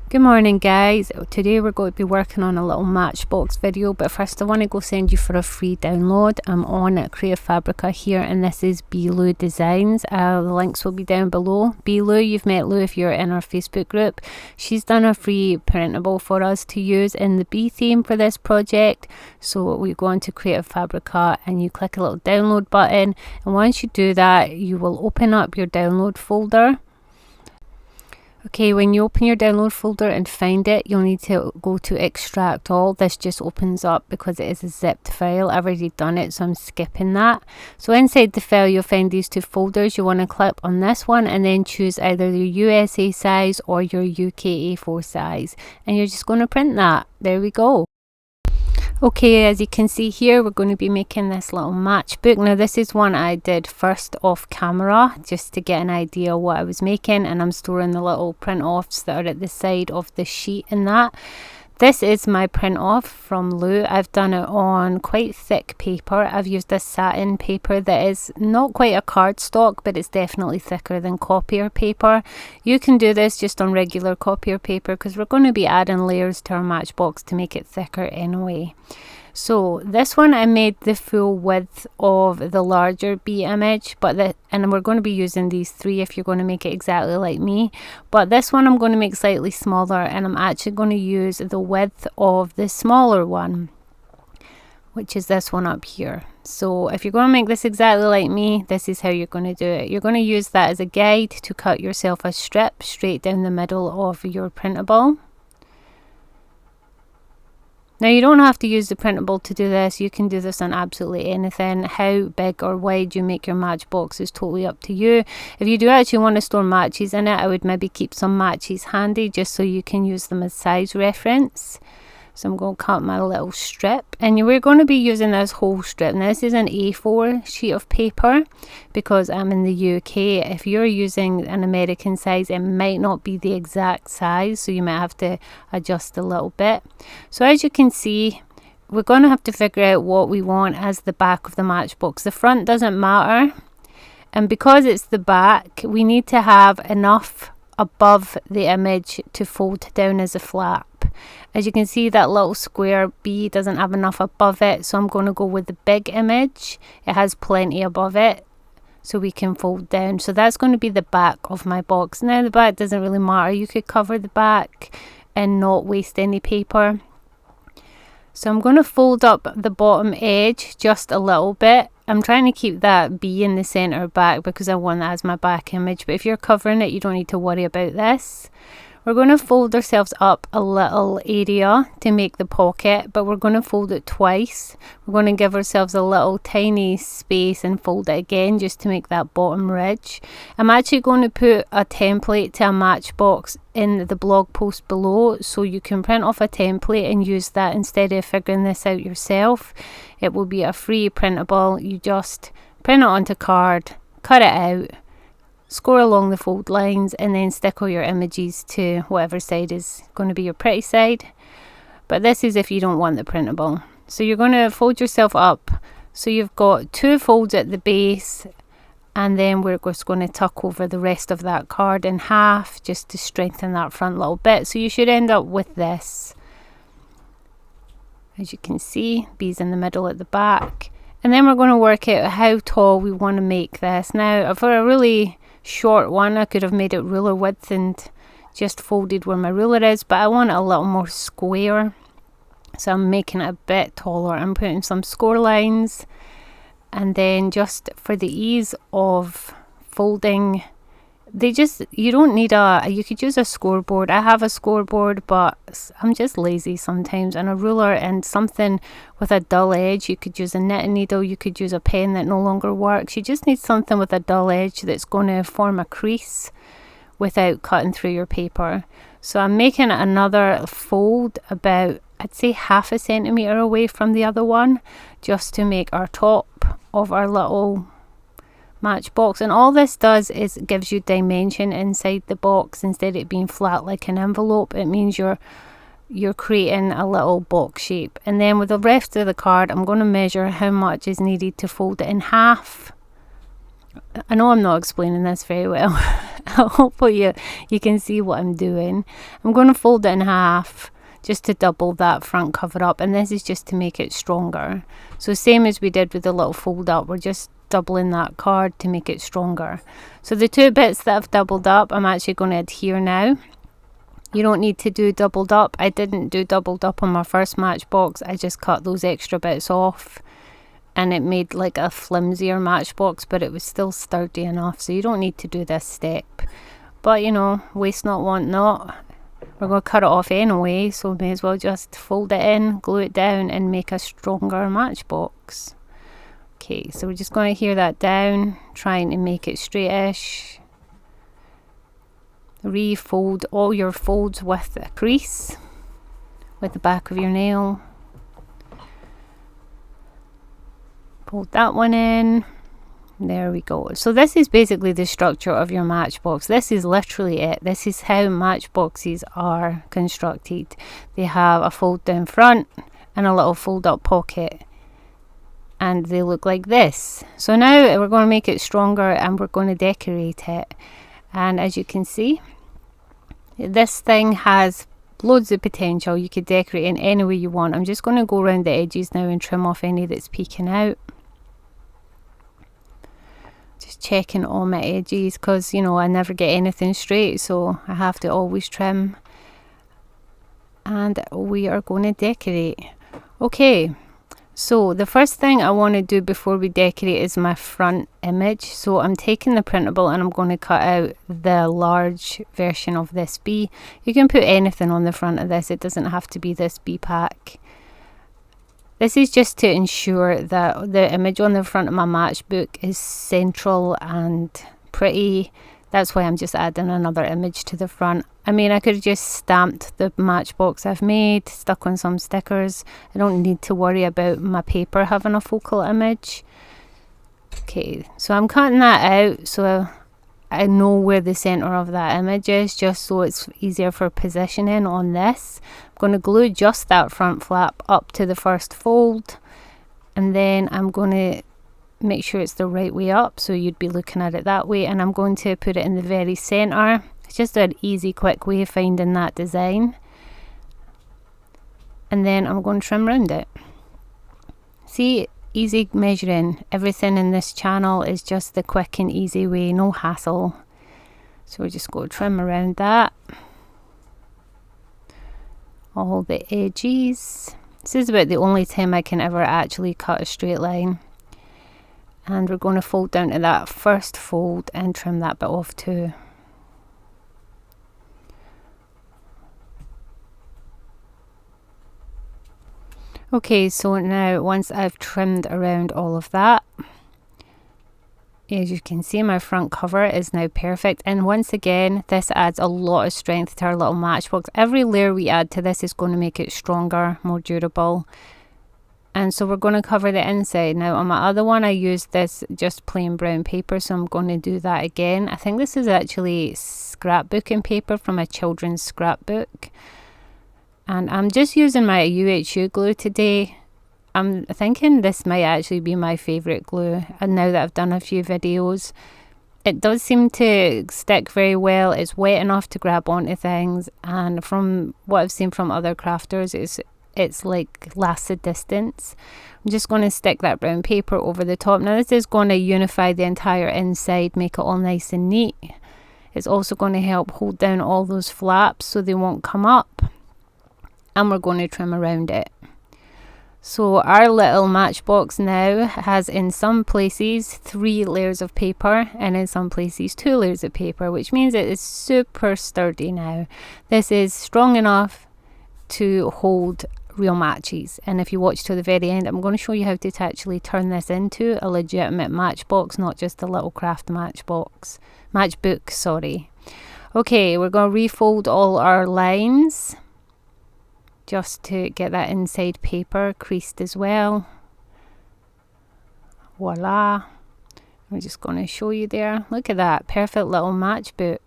Good morning guys. Today we're going to be working on a little Matchbox video, but first I want to go send you for a free download. I'm on Creative Fabrica here and this is B.loo Designs. The links will be down below. B.loo, you've met Lou if you're in our Facebook group. She's done a free printable for us to use in the bee theme for this project. So we go on to Creative Fabrica and you click a little download button, and once you do that you will open up your download folder. Okay, when you open your download folder and find it, you'll need to go to extract all. This just opens up because it is a zipped file. I've already done it, so I'm skipping that. So inside the file, you'll find these two folders. You want to click on this one and then choose either your USA size or your UK A4 size. And you're just going to print that. There we go. Okay, as you can see here, we're going to be making this little matchbook. Now this is one I did first off camera just to get an idea of what I was making, and I'm storing the little print offs that are at the side of the sheet and that. This is my print off from Loo. I've done it on quite thick paper. I've used a satin paper that is not quite a cardstock, but it's definitely thicker than copier paper. You can do this just on regular copier paper because we're going to be adding layers to our Matchbox to make it thicker anyway. So this one I made the full width of the larger bee image, and we're going to be using these three if you're going to make it exactly like me. But this one I'm going to make slightly smaller, and I'm actually going to use the width of the smaller one, which is this one up here. So if you're going to make this exactly like me, this is how you're going to do it. You're going to use that as a guide to cut yourself a strip straight down the middle of your printable. Now you don't have to use the printable to do this. You can do this on absolutely anything. How big or wide you make your Matchbox is totally up to you. If you do actually want to store matches in it, I would maybe keep some matches handy just so you can use them as size reference. So I'm going to cut my little strip, and we're going to be using this whole strip. Now this is an A4 sheet of paper because I'm in the UK. If you're using an American size, it might not be the exact size, so you might have to adjust a little bit. So as you can see, we're going to have to figure out what we want as the back of the Matchbox. The front doesn't matter, and because it's the back, we need to have enough above the image to fold down as a flap. As you can see, that little square bee doesn't have enough above it, so I'm going to go with the big image. It has plenty above it, so we can fold down. So that's going to be the back of my box. Now the back doesn't really matter. You could cover the back and not waste any paper. So I'm going to fold up the bottom edge just a little bit. I'm trying to keep that bee in the center back because I want that as my back image, but if you're covering it, you don't need to worry about this. We're going to fold ourselves up a little area to make the pocket, but we're going to fold it twice. We're going to give ourselves a little tiny space and fold it again just to make that bottom ridge. I'm actually going to put a template to a Matchbox in the blog post below, so you can print off a template and use that instead of figuring this out yourself. It will be a free printable. You just print it onto card, cut it out, score along the fold lines, and then stick all your images to whatever side is going to be your pretty side. But this is if you don't want the printable. So you're going to fold yourself up so you've got two folds at the base, and then we're just going to tuck over the rest of that card in half just to strengthen that front little bit. So you should end up with this. As you can see, bees in the middle at the back, and then we're going to work out how tall we want to make this. Now for a really short one, I could have made it ruler width and just folded where my ruler is, but I want it a little more square, so I'm making it a bit taller. I'm putting some score lines, and then just for the ease of folding, you don't need you could use a scoreboard. I have a scoreboard, but I'm just lazy sometimes, and a ruler and something with a dull edge. You could use a knitting needle, you could use a pen that no longer works. You just need something with a dull edge that's going to form a crease without cutting through your paper. So I'm making another fold about, I'd say, 1/2 centimeter away from the other one, just to make our top of our little Matchbox. And all this does is gives you dimension inside the box. Instead of it being flat like an envelope, it means your you're creating a little box shape. And then with the rest of the card, I'm going to measure how much is needed to fold it in half. I know I'm not explaining this very well. Hopefully you can see what I'm doing. I'm going to fold it in half just to double that front cover up, and this is just to make it stronger. So same as we did with the little fold up, we're just doubling that card to make it stronger. So the two bits that I've doubled up, I'm actually going to adhere now. You don't need to do doubled up. I didn't do doubled up on my first Matchbox. I just cut those extra bits off, and it made like a flimsier Matchbox, but it was still sturdy enough. So you don't need to do this step. But you know, waste not, want not. We're going to cut it off anyway, so may as well just fold it in, glue it down, and make a stronger Matchbox. Okay, so we're just going to adhere that down, trying to make it straightish. Refold all your folds with a crease with the back of your nail. Fold that one in. There we go. So this is basically the structure of your Matchbox. This is literally it. This is how Matchboxes are constructed. They have a fold down front and a little fold up pocket, and they look like this. So now we're going to make it stronger and we're going to decorate it. And as you can see, this thing has loads of potential. You could decorate in any way you want. I'm just going to go around the edges now and trim off any that's peeking out. Just checking all my edges, because you know I never get anything straight, so I have to always trim. And we are going to decorate. Okay, so the first thing I want to do before we decorate is my front image. So I'm taking the printable and I'm going to cut out the large version of this bee. You can put anything on the front of this. It doesn't have to be this bee pack. This is just to ensure that the image on the front of my matchbook is central and pretty. That's why I'm just adding another image to the front. I mean, I could have just stamped the Matchbox I've made, stuck on some stickers. I don't need to worry about my paper having a focal image. Okay, so I'm cutting that out so I know where the center of that image is, just so it's easier for positioning on this. I'm going to glue just that front flap up to the first fold, and then I'm going to make sure it's the right way up, so you'd be looking at it that way, and I'm going to put it in the very center. It's just an easy, quick way of finding that design. And then I'm going to trim around it. See, easy measuring. Everything in this channel is just the quick and easy way, no hassle. So we're just going to trim around that. All the edges. This is about the only time I can ever actually cut a straight line. And we're going to fold down to that first fold and trim that bit off too. Okay, so now once I've trimmed around all of that, as you can see, my front cover is now perfect. And once again, this adds a lot of strength to our little Matchbox. Every layer we add to this is going to make it stronger, more durable. And so we're going to cover the inside. Now on my other one, I used this just plain brown paper, so I'm going to do that again. I think this is actually scrapbooking paper from a children's scrapbook. And I'm just using my UHU glue today. I'm thinking this might actually be my favourite glue, and now that I've done a few videos. It does seem to stick very well. It's wet enough to grab onto things, and from what I've seen from other crafters, it's like lasts a distance. I'm just going to stick that brown paper over the top. Now this is going to unify the entire inside, make it all nice and neat. It's also going to help hold down all those flaps so they won't come up. And we're going to trim around it. So our little Matchbox now has in some places 3 layers of paper and in some places 2 layers of paper, which means it is super sturdy now. This is strong enough to hold real matches, and if you watch to the very end, I'm going to show you how to actually turn this into a legitimate Matchbox, not just a little craft matchbook, sorry. Okay, we're going to refold all our lines just to get that inside paper creased as well. Voila. I'm just going to show you there. Look at that perfect little matchbook.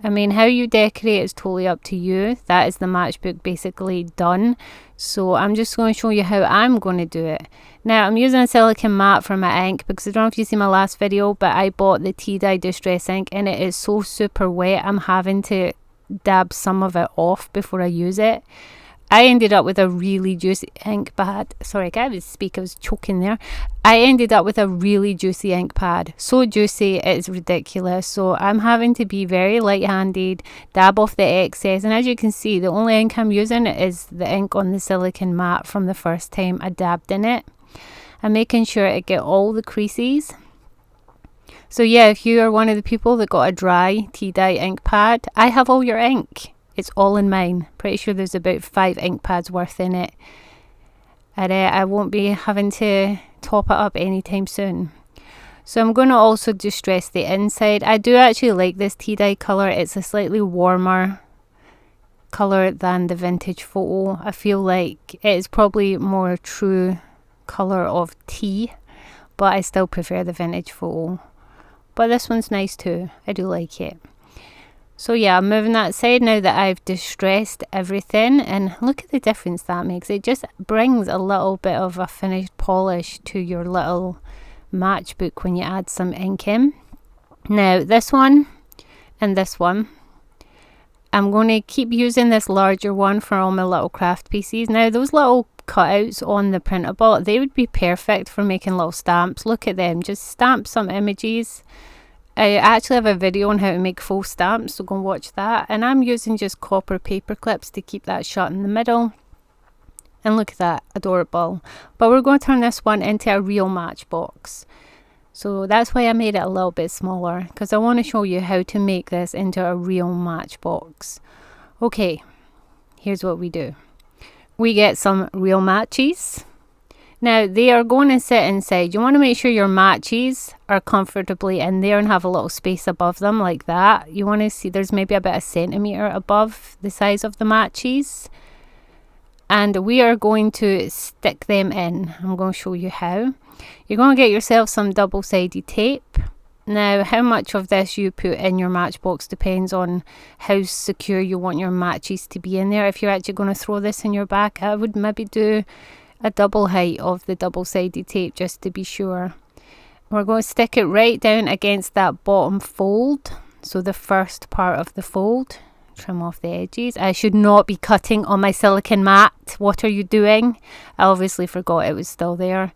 I mean, how you decorate is totally up to you. That is the matchbook basically done. So I'm just going to show you how I'm going to do it. Now, I'm using a silicone mat for my ink because I don't know if you see my last video, but I bought the tea dye distress ink and it is so super wet. I'm having to dab some of it off before I use it. I ended up with a really juicy ink pad. Sorry, I can't even speak, I was choking there. I ended up with a really juicy ink pad. So juicy, it's ridiculous. So I'm having to be very light-handed, dab off the excess. And as you can see, the only ink I'm using is the ink on the silicone mat from the first time I dabbed in it. I'm making sure I get all the creases. So yeah, if you are one of the people that got a dry tea dye ink pad, I have all your ink. It's all in mine. Pretty sure there's about 5 ink pads worth in it. And I won't be having to top it up anytime soon. So I'm going to also distress the inside. I do actually like this tea dye colour. It's a slightly warmer colour than the vintage photo. I feel like it is probably more true colour of tea. But I still prefer the vintage photo. But this one's nice too. I do like it. So yeah, I'm moving that side now that I've distressed everything, and look at the difference that makes. It just brings a little bit of a finished polish to your little matchbook when you add some ink in. Now this one and this one, I'm going to keep using this larger one for all my little craft pieces. Now those little cutouts on the printable, they would be perfect for making little stamps. Look at them, just stamp some images. I actually have a video on how to make faux stamps, so go and watch that. And I'm using just copper paper clips to keep that shut in the middle. And look at that, adorable. But we're going to turn this one into a real matchbox. So that's why I made it a little bit smaller, because I want to show you how to make this into a real matchbox. Okay, here's what we do. We get some real matches. Now they are going to sit inside. You want to make sure your matches are comfortably in there and have a little space above them like that. You want to see there's maybe about a centimetre above the size of the matches. And we are going to stick them in. I'm going to show you how. You're going to get yourself some double-sided tape. Now how much of this you put in your matchbox depends on how secure you want your matches to be in there. If you're actually going to throw this in your bag, I would maybe do a double height of the double-sided tape just to be sure. We're going to stick it right down against that bottom fold, so the first part of the fold. Trim off the edges. I should not be cutting on my silicone mat. What are you doing? I obviously forgot it was still there.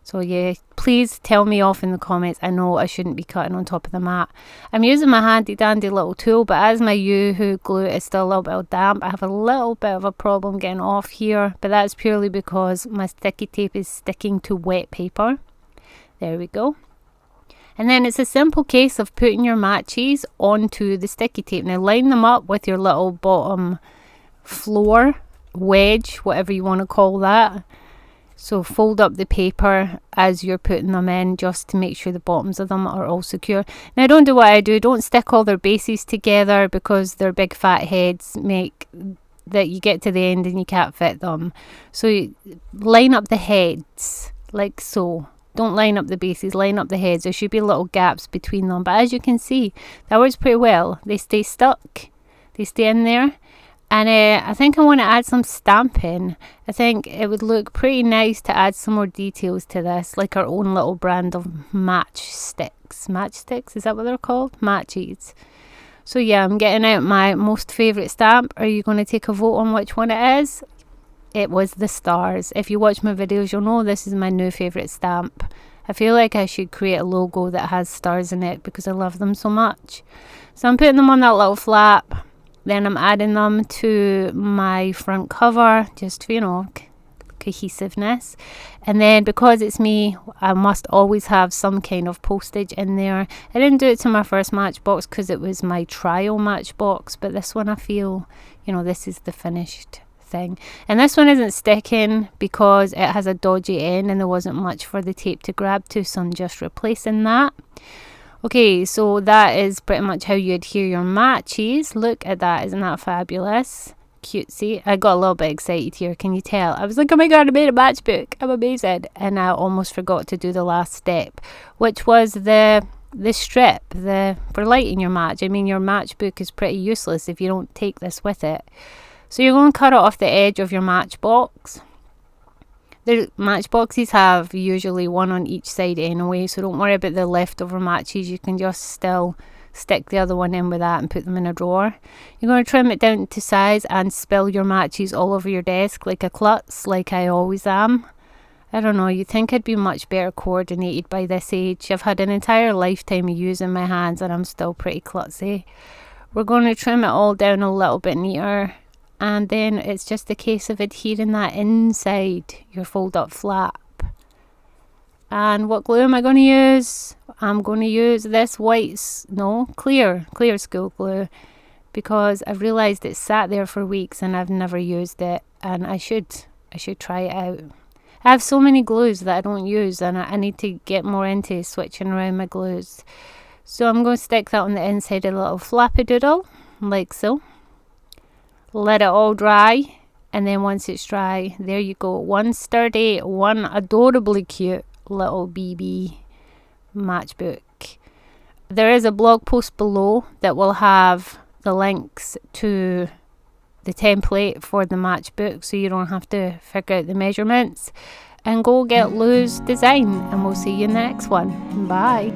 So yeah, please tell me off in the comments. I know I shouldn't be cutting on top of the mat. I'm using my handy dandy little tool, but as my Yoo-hoo glue is still a little bit damp, I have a little bit of a problem getting off here, but that's purely because my sticky tape is sticking to wet paper. There we go. And then it's a simple case of putting your matches onto the sticky tape. Now line them up with your little bottom floor wedge, whatever you want to call that. So fold up the paper as you're putting them in, just to make sure the bottoms of them are all secure. Now don't do what I do, don't stick all their bases together, because their big fat heads make that you get to the end and you can't fit them. So you line up the heads like so. Don't line up the bases, line up the heads. There should be little gaps between them, but as you can see, that works pretty well. They stay stuck, they stay in there. And I think I want to add some stamping. I think it would look pretty nice to add some more details to this, like our own little brand of matchsticks. Matchsticks, is that what they're called? Matches. So yeah, I'm getting out my most favourite stamp. Are you going to take a vote on which one it is? It was the stars. If you watch my videos, you'll know this is my new favourite stamp. I feel like I should create a logo that has stars in it because I love them so much. So I'm putting them on that little flap. Then I'm adding them to my front cover, just for, you know, cohesiveness. And then because it's me, I must always have some kind of postage in there. I didn't do it to my first Matchbox because it was my trial Matchbox, but this one I feel, you know, this is the finished thing. And this one isn't sticking because it has a dodgy end and there wasn't much for the tape to grab to, so I'm just replacing that. Okay, so that is pretty much how you adhere your matches. Look at that, isn't that fabulous? Cutesy. I got a little bit excited here, can you tell? I was like, oh my god, I made a matchbook, I'm amazing. And I almost forgot to do the last step, which was the strip for lighting your match. I mean, your matchbook is pretty useless if you don't take this with it. So you're going to cut it off the edge of your matchbox. The matchboxes have usually one on each side anyway, so don't worry about the leftover matches. You can just still stick the other one in with that and put them in a drawer. You're going to trim it down to size and spill your matches all over your desk like a klutz, like I always am. I don't know, you'd think I'd be much better coordinated by this age. I've had an entire lifetime of using my hands and I'm still pretty klutzy. We're going to trim it all down a little bit neater, and then it's just a case of adhering that inside your fold up flap. And what glue am I going to use? I'm going to use this clear school glue, because I've realised it's sat there for weeks and I've never used it, and I should try it out. I have so many glues that I don't use, and I need to get more into switching around my glues. So I'm going to stick that on the inside of a little flappadoodle, like so. Let it all dry, and then once it's dry, there you go. One sturdy, one adorably cute little BB matchbook. There is a blog post below that will have the links to the template for the matchbook, so you don't have to figure out the measurements. And go get Loo's design, and we'll see you in the next one. Bye.